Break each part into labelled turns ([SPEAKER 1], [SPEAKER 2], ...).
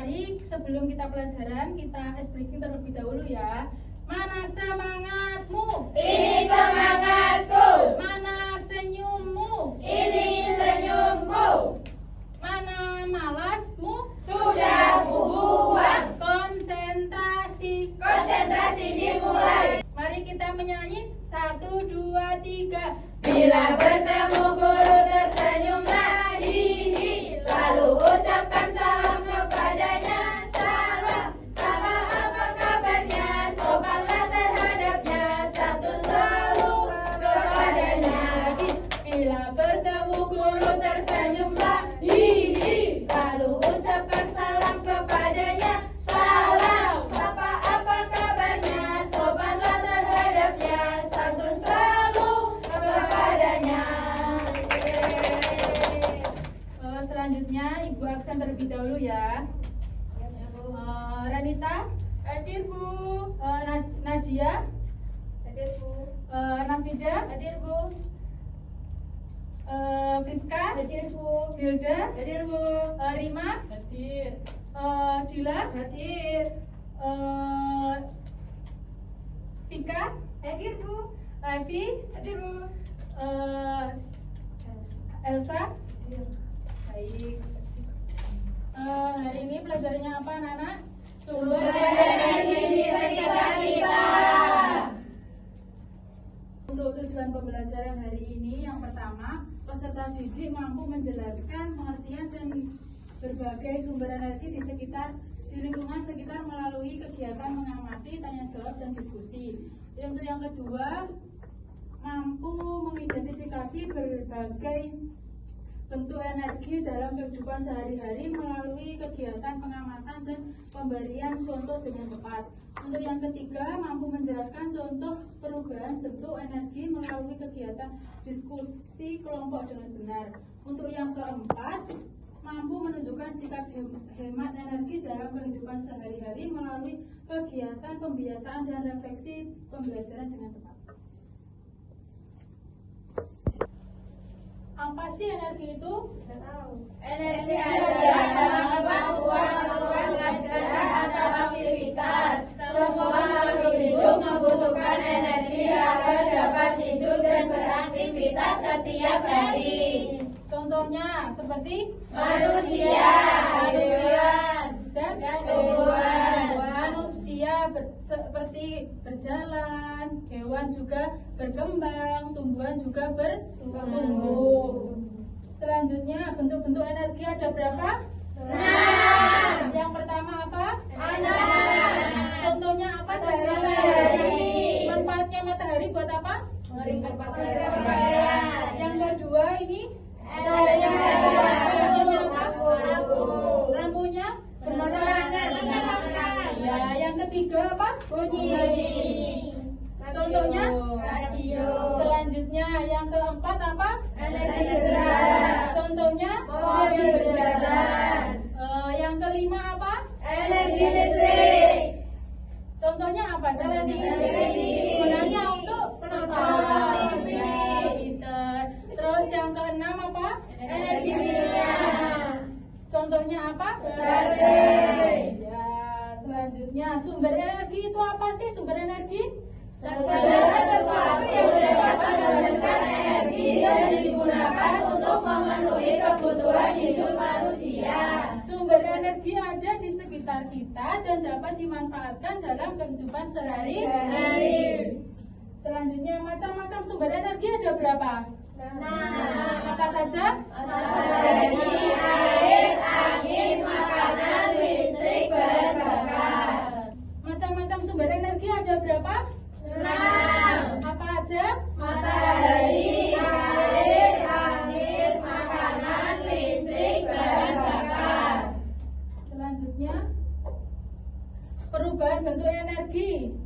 [SPEAKER 1] Baik, sebelum kita pelajaran, kita ice breaking terlebih dahulu ya. Mana semangatmu?
[SPEAKER 2] Ini semangatku.
[SPEAKER 1] Mana senyummu?
[SPEAKER 2] Ini senyumku.
[SPEAKER 1] Mana malasmu?
[SPEAKER 2] Sudah kubuang.
[SPEAKER 1] Konsentrasi
[SPEAKER 2] dimulai.
[SPEAKER 1] Mari kita menyanyi 1, 2, 3.
[SPEAKER 2] Bila bertemu guru tersenyumlah hihi, lalu ucapkan salam kepadanya. Salam, sapa apa kabarnya, sopanlah terhadapnya, satu selalu kepadanya.
[SPEAKER 1] Bila bertemu
[SPEAKER 2] Guru tersenyumlah hihi, lalu ucapkan salam kepadanya. Salam, sapa apa kabarnya, sopanlah terhadapnya, santun selalu kepadanya.
[SPEAKER 1] Selanjutnya Ibu absen terlebih dahulu ya. Ranita,
[SPEAKER 2] Hadir Bu.
[SPEAKER 1] Nadia,
[SPEAKER 2] Hadir Bu.
[SPEAKER 1] Nafida,
[SPEAKER 2] Hadir Bu.
[SPEAKER 1] Friska,
[SPEAKER 2] Hadir Bu.
[SPEAKER 1] Hilda,
[SPEAKER 2] Hadir Bu.
[SPEAKER 1] Rima,
[SPEAKER 2] Hadir.
[SPEAKER 1] Dila,
[SPEAKER 2] Hadir.
[SPEAKER 1] Vika,
[SPEAKER 2] Hadir Bu.
[SPEAKER 1] Evi,
[SPEAKER 2] Hadir Bu.
[SPEAKER 1] Elsa.
[SPEAKER 2] Hadir.
[SPEAKER 1] Baik. Hari ini pelajarannya apa anak-anak?
[SPEAKER 2] Sumber energi di sekitar kita.
[SPEAKER 1] Untuk tujuan pembelajaran hari ini, yang pertama, peserta didik mampu menjelaskan pengertian dan berbagai sumber energi di lingkungan sekitar melalui kegiatan mengamati, tanya jawab, dan diskusi. Untuk yang kedua, mampu mengidentifikasi berbagai bentuk energi dalam kehidupan sehari-hari melalui kegiatan pengamatan dan pemberian contoh dengan tepat. Untuk yang ketiga, mampu menjelaskan contoh perubahan bentuk energi melalui kegiatan diskusi kelompok dengan benar. Untuk yang keempat, mampu menunjukkan sikap hemat energi dalam kehidupan sehari-hari melalui kegiatan pembiasaan dan refleksi pembelajaran dengan tepat. Apa sih energi itu?
[SPEAKER 2] Energi adalah kemampuan melakukan pelajaran atau aktivitas. Semua makhluk hidup membutuhkan energi agar dapat hidup dan beraktivitas setiap hari.
[SPEAKER 1] Contohnya seperti
[SPEAKER 2] Manusia, hewan,
[SPEAKER 1] dan
[SPEAKER 2] tumbuhan.
[SPEAKER 1] Manusia seperti berjalan, hewan juga berkembang, tumbuhan juga bertumbuh. Selanjutnya, bentuk-bentuk energi ada berapa?
[SPEAKER 2] 6.
[SPEAKER 1] Yang pertama apa?
[SPEAKER 2] Panas.
[SPEAKER 1] Contohnya apa?
[SPEAKER 2] Matahari.
[SPEAKER 1] Manfaatnya matahari buat apa?
[SPEAKER 2] Memberikan pakaian.
[SPEAKER 1] Yang kedua ini
[SPEAKER 2] Cahaya lampu.
[SPEAKER 1] lampunya
[SPEAKER 2] Penerangan.
[SPEAKER 1] ya. Yang ketiga apa?
[SPEAKER 2] Bunyi.
[SPEAKER 1] Contohnya
[SPEAKER 2] Radio.
[SPEAKER 1] Selanjutnya yang keempat apa?
[SPEAKER 2] Energi gerak.
[SPEAKER 1] Contohnya
[SPEAKER 2] Mobil berjalan.
[SPEAKER 1] Yang kelima apa?
[SPEAKER 2] Energi listrik.
[SPEAKER 1] Contohnya apa?
[SPEAKER 2] Televisi.
[SPEAKER 1] Gunanya untuk
[SPEAKER 2] Penonton TV.
[SPEAKER 1] Pinter. Terus yang keenam apa?
[SPEAKER 2] Energi kimia.
[SPEAKER 1] Contohnya apa?
[SPEAKER 2] Baterai.
[SPEAKER 1] Ya, selanjutnya sumber energi itu apa sih? Sumber energi?
[SPEAKER 2] Segala sesuatu yang dapat menghasilkan energi dan digunakan untuk memenuhi kebutuhan hidup manusia.
[SPEAKER 1] Sumber energi ada di sekitar kita dan dapat dimanfaatkan dalam kehidupan sehari-hari. Selanjutnya, macam-macam sumber energi ada berapa? Apa saja?
[SPEAKER 2] Matahari, air, angin, makanan, listrik, bahan bakar.
[SPEAKER 1] Macam-macam sumber energi ada berapa?
[SPEAKER 2] 6.
[SPEAKER 1] Apa aja?
[SPEAKER 2] Matahari, air, angin, makanan, listrik, bahan bakar.
[SPEAKER 1] Selanjutnya, perubahan bentuk energi.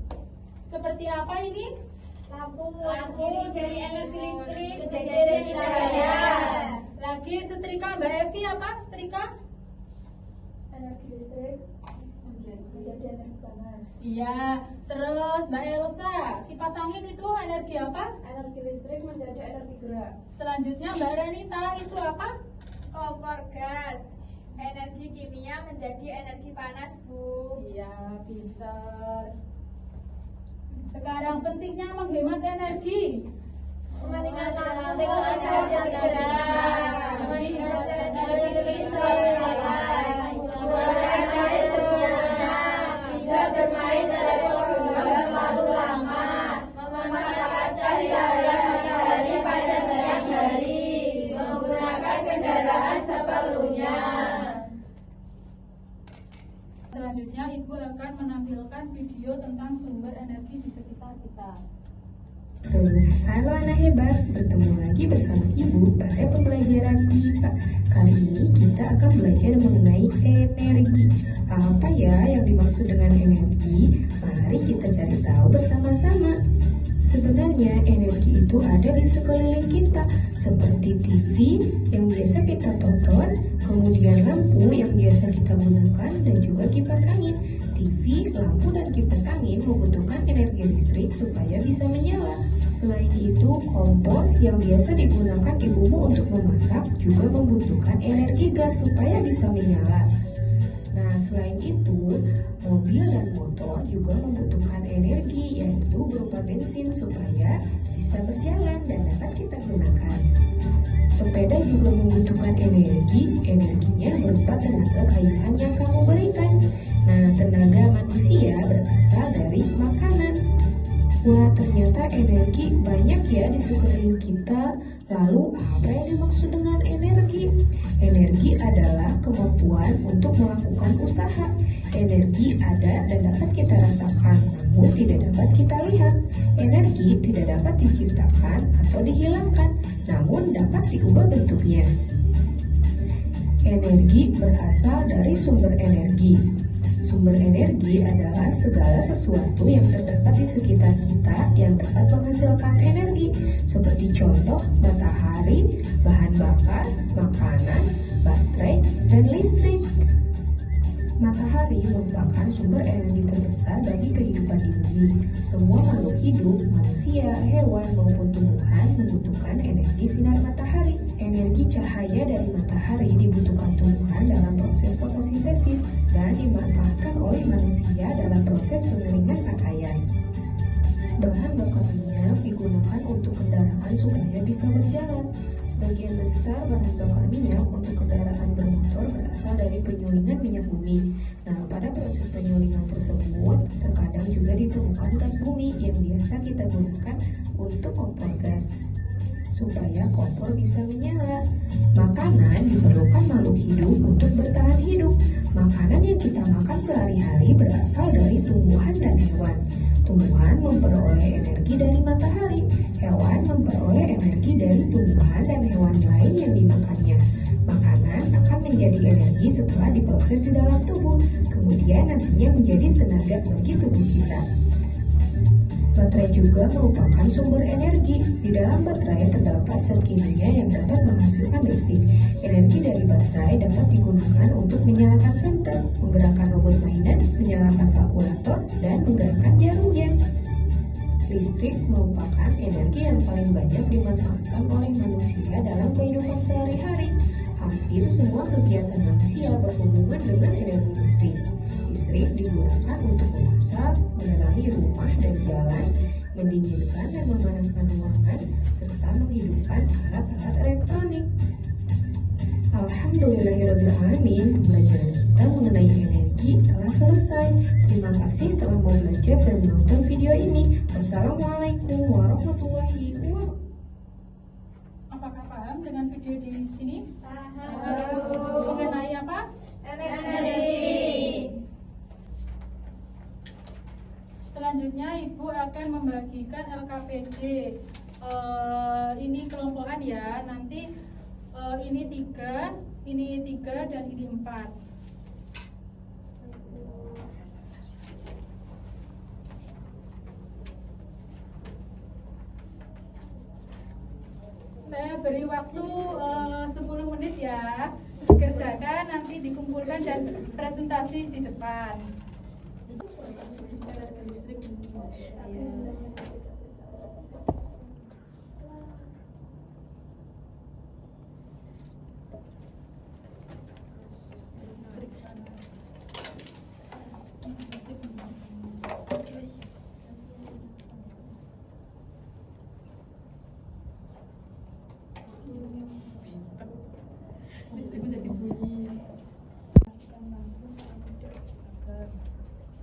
[SPEAKER 1] Seperti apa ini?
[SPEAKER 2] Lampu dari energi listrik jadi cahaya.
[SPEAKER 1] Lagi setrika, Mbak Evi apa? Setrika?
[SPEAKER 2] Energi listrik menjadi energi panas.
[SPEAKER 1] Iya. Terus Mbak Elsa, kipas angin itu energi apa?
[SPEAKER 2] Energi listrik menjadi energi gerak.
[SPEAKER 1] Selanjutnya Mbak Ranita itu apa?
[SPEAKER 2] Kompor gas. energi kimia menjadi energi panas, Bu.
[SPEAKER 1] Iya, pinter. Sekarang pentingnya menghemat energi.
[SPEAKER 2] Meningkatkan teknologi cerdas, meningkatkan energi solar, menggunakan air semuanya, tidak bermain telepon genggam terlalu lama, memanfaatkan cahaya matahari pada siang hari, menggunakan kendaraan seperlunya.
[SPEAKER 1] Selanjutnya Ibu akan menampilkan video tentang sumber energi di sekitar kita.
[SPEAKER 3] Halo anak hebat, bertemu lagi bersama Ibu pada pembelajaran IPA. Kali ini kita akan belajar mengenai energi. Apa ya yang dimaksud dengan energi? Mari kita cari tahu bersama-sama. Sebenarnya energi itu ada di sekeliling kita, seperti TV yang biasa kita tonton, kemudian lampu yang biasa kita gunakan, dan juga kipas angin. TV, lampu, dan kipas angin membutuhkan energi listrik supaya bisa menyala. Selain itu, kompor yang biasa digunakan ibumu untuk memasak juga membutuhkan energi gas supaya bisa menyala. Nah, selain itu, mobil dan motor juga membutuhkan energi, yaitu berupa bensin supaya bisa berjalan dan dapat kita gunakan. Sepeda juga membutuhkan energi, energinya berupa tenaga kaitan yang kamu berikan. Nah, tenaga manusia berasal dari makanan. Wah, ternyata energi banyak ya di sekeliling kita. Lalu, apa yang dimaksud dengan energi? Energi adalah kemampuan untuk melakukan usaha. Energi ada dan dapat kita rasakan, namun tidak dapat kita lihat. Energi tidak dapat diciptakan atau dihilangkan, namun dapat diubah bentuknya. Energi berasal dari sumber energi. Sumber energi adalah segala sesuatu yang terdapat di sekitar kita yang dapat menghasilkan energi, seperti contoh matahari, bahan bakar, makanan, baterai, dan listrik. Matahari merupakan sumber energi terbesar bagi kehidupan di bumi. Semua makhluk hidup, manusia, hewan, maupun tumbuhan membutuhkan energi sinar matahari. Energi cahaya dari matahari dibutuhkan tumbuhan dalam proses fotosintesis dan dimanfaatkan oleh manusia dalam proses pengeringan pakaian. Bahan bakar minyak digunakan untuk kendaraan supaya bisa berjalan. Sebagian besar bahan bakar minyak untuk kendaraan bermotor berasal dari penyulingan minyak bumi. Nah, pada proses penyulingan tersebut, terkadang juga ditemukan gas bumi yang biasa kita gunakan untuk kompor gas, supaya kompor bisa menyala. Makanan diperlukan makhluk hidup untuk bertahan hidup. Makanan yang kita makan sehari-hari berasal dari tumbuhan dan hewan. Tumbuhan memperoleh energi dari matahari, hewan memperoleh energi dari tumbuhan dan hewan lain yang dimakannya. Makanan akan menjadi energi setelah diproses di dalam tubuh, kemudian nantinya menjadi tenaga bagi tubuh kita. Baterai juga merupakan sumber energi. Di dalam baterai terdapat zat kimia yang dapat menghasilkan listrik. Energi dari baterai dapat digunakan untuk menyalakan senter, menggerakkan robot mainan, menyalakan kalkulator, dan menggerakkan jarum jam. Listrik merupakan energi yang paling banyak dimanfaatkan oleh manusia dalam kehidupan sehari-hari. Hampir semua kegiatan manusia berhubungan dengan energi listrik. Listrik digunakan untuk memasak, menerangi rumah dan jalan, mendinginkan dan memanaskan ruangan, serta menghidupkan alat-alat elektronik. Alhamdulillahirrahmanirrahim, pembelajaran kita mengenai energi telah selesai. Terima kasih telah mau belajar dan menonton video ini. Wassalamualaikum warahmatullahi wabarakatuh.
[SPEAKER 1] Apakah paham dengan video di sini?
[SPEAKER 2] Paham.
[SPEAKER 1] Mengenai apa?
[SPEAKER 2] Energi.
[SPEAKER 1] Selanjutnya Ibu akan membagikan LKPD. Ini kelompokan ya. Nanti ini 3, dan ini 4. Saya beri waktu 10 menit ya. Dikerjakan, nanti dikumpulkan dan presentasi di depan.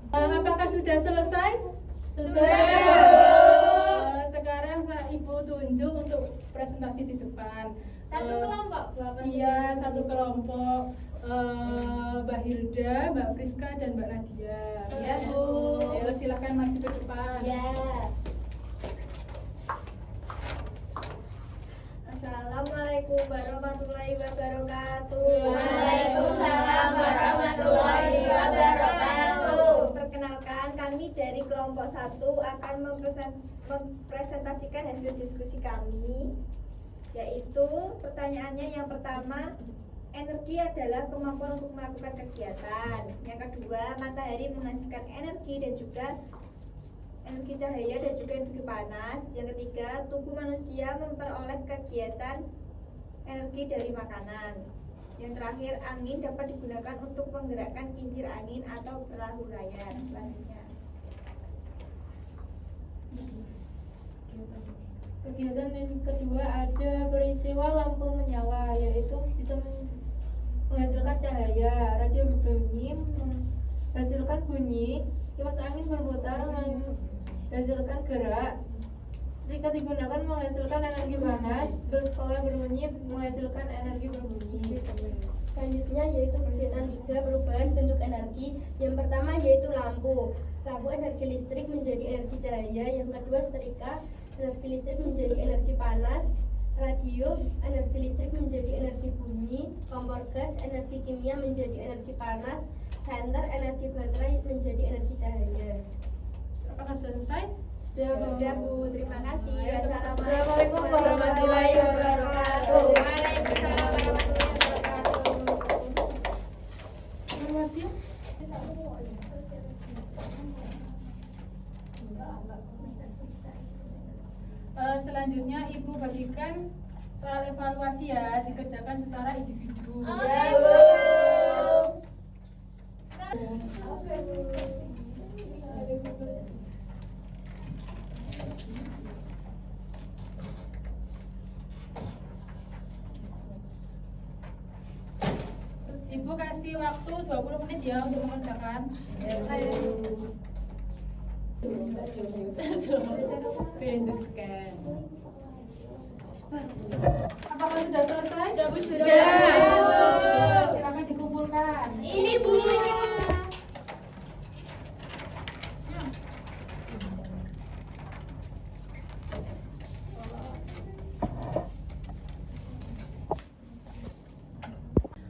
[SPEAKER 1] Apakah sudah selesai?
[SPEAKER 2] Sudah.
[SPEAKER 1] Sekarang Ibu tunjuk untuk presentasi di depan.
[SPEAKER 2] Satu kelompok, Bu.
[SPEAKER 1] Iya, satu kelompok. Mbak Hilda, Mbak Friska, dan Mbak Nadia.
[SPEAKER 2] Iya, Bu.
[SPEAKER 1] Ayo silakan maju ke depan.
[SPEAKER 2] Ya. Assalamualaikum warahmatullahi wabarakatuh.
[SPEAKER 4] Waalaikumsalam warahmatullahi wabarakatuh.
[SPEAKER 2] Perkenalkan, kami dari kelompok 1 akan mempresentasikan hasil diskusi kami, yaitu pertanyaannya yang pertama, energi adalah kemampuan untuk melakukan kegiatan. Yang kedua, matahari menghasilkan energi dan juga energi cahaya dan juga energi panas. Yang ketiga, tubuh manusia memperoleh kegiatan energi dari makanan. Yang terakhir, angin dapat digunakan untuk menggerakkan kincir angin atau perahu layar. Selanjutnya,
[SPEAKER 4] Kegiatan yang kedua ada peristiwa lampu menyala, yaitu bisa menghasilkan cahaya, radio berbunyi menghasilkan bunyi, kipas angin berputar menghasilkan gerak, setrika digunakan menghasilkan energi panas, bel sekolah berbunyi menghasilkan energi berbunyi.
[SPEAKER 5] Selanjutnya yaitu kegiatan 3, perubahan bentuk energi. Yang pertama yaitu lampu. Lampu energi listrik menjadi energi cahaya. Yang kedua setrika, energi listrik menjadi energi panas. Radio, energi listrik menjadi energi bunyi. Kompor gas, energi kimia menjadi energi panas. Senter, energi baterai menjadi energi cahaya.
[SPEAKER 1] Apakah sudah selesai?
[SPEAKER 2] sudah Bu, terima kasih.
[SPEAKER 4] Assalamualaikum warahmatullahi wabarakatuh.
[SPEAKER 2] Waalaikumsalam warahmatullahi wabarakatuh.
[SPEAKER 1] Evaluasi. Selanjutnya Ibu bagikan soal evaluasi ya, dikerjakan secara individu.
[SPEAKER 2] Ya, Bu.
[SPEAKER 1] Ibu kasih waktu 20 menit ya untuk mengerjakan. Benduskan. Apakah sudah selesai?
[SPEAKER 2] Sudah.
[SPEAKER 1] Silakan dikumpulkan.
[SPEAKER 2] Ini Bu.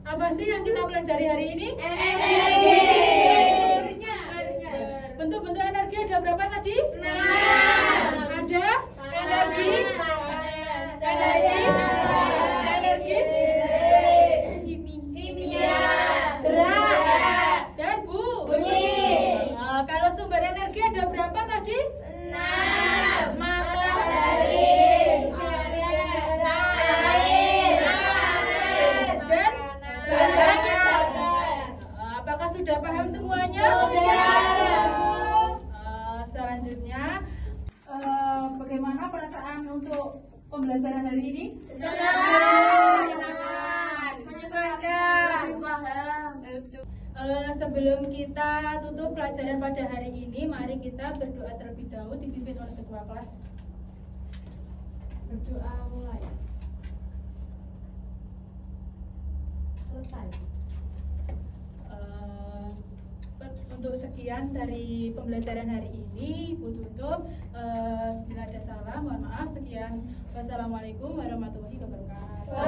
[SPEAKER 1] Apa sih yang kita pelajari hari ini?
[SPEAKER 2] Energi.
[SPEAKER 1] Bentuk-bentuk energi ada berapa tadi?
[SPEAKER 2] 6.
[SPEAKER 1] Ada energi, energi,
[SPEAKER 2] Kimia. Gerak.
[SPEAKER 1] dan
[SPEAKER 2] Bunyi.
[SPEAKER 1] Kalau sumber energi ada berapa tadi?
[SPEAKER 2] 6.
[SPEAKER 1] Matahari,
[SPEAKER 2] Air.
[SPEAKER 1] dan
[SPEAKER 2] Bahan.
[SPEAKER 1] apakah sudah paham semuanya? Selanjutnya, bagaimana perasaan untuk pembelajaran hari ini?
[SPEAKER 2] Senang.
[SPEAKER 1] Menyenangkan. Sebelum kita tutup pelajaran pada hari ini, mari kita berdoa terlebih dahulu dipimpin oleh ketua kelas. Berdoa mulai. Selesai. Untuk sekian dari pembelajaran hari ini, Ibu tutup. Bila ada salah, mohon maaf. Sekian. Wassalamualaikum warahmatullahi wabarakatuh.